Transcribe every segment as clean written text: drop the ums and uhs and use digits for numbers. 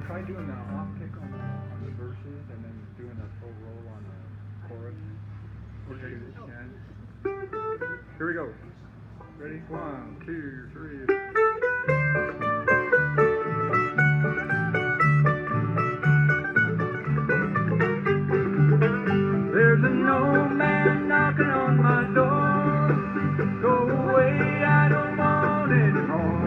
try doing the off kick on the verses and then doing a full roll on the chorus. We're taking it again. Here we go. Ready? 1, 2, 3. There's an old man knocking on my door. Go away, I don't want anymore.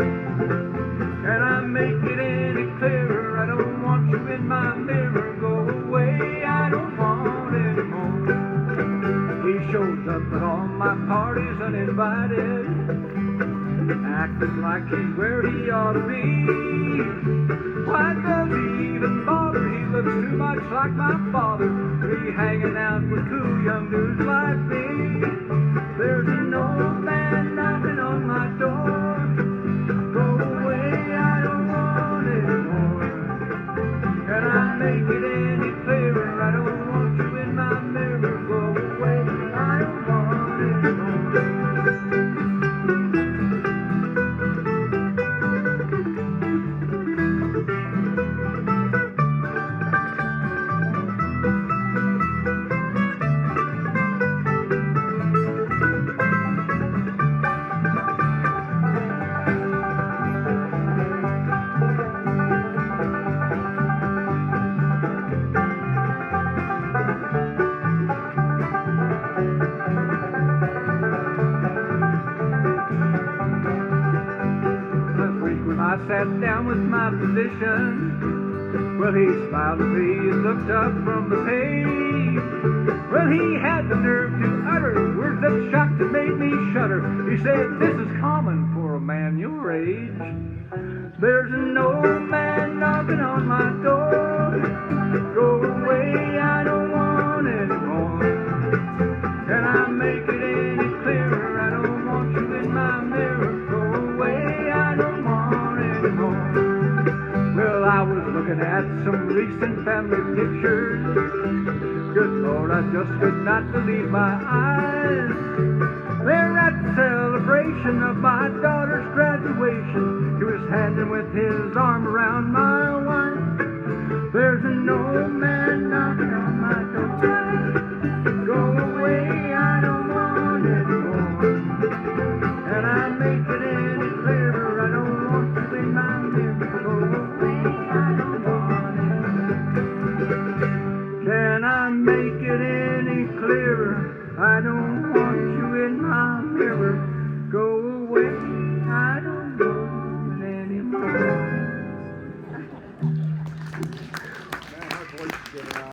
Can I make it any clearer? I don't want you in my mirror. Go away, I don't want anymore. He shows up at all my parties uninvited, acting like he's where he ought to be. Why does he even bother? He looks too much like my father, be hanging out with cool young dudes like me. There's an old man knocking on my door. Go away, I don't want anymore. Can I make it any clearer? I don't want you in my mirror. Go away, I don't want anymore. I sat down with my physician. Well, he smiled at me and looked up from the page. Well, he had the nerve to utter words that shocked and made me shudder. He said, "This is common for a man your age." There's an old man knocking on my door. Go away, I don't want anymore. Can I make it any clearer? I don't want you in my mirror. Go away, I don't want anymore. Well, I was looking at some recent family pictures. Good Lord, I just could not believe my eyes. They're at the celebration of my daughter's graduation. He was standing with his arm around my wife. There's an old man knocking on my door. Go away, I don't want anymore. Can I make it any clearer? I don't want you in my mirror. Go away, I don't want it. Can I make it any clearer? I don't want you in my mirror. Go away, I don't want it anymore. Man, my voice is getting out.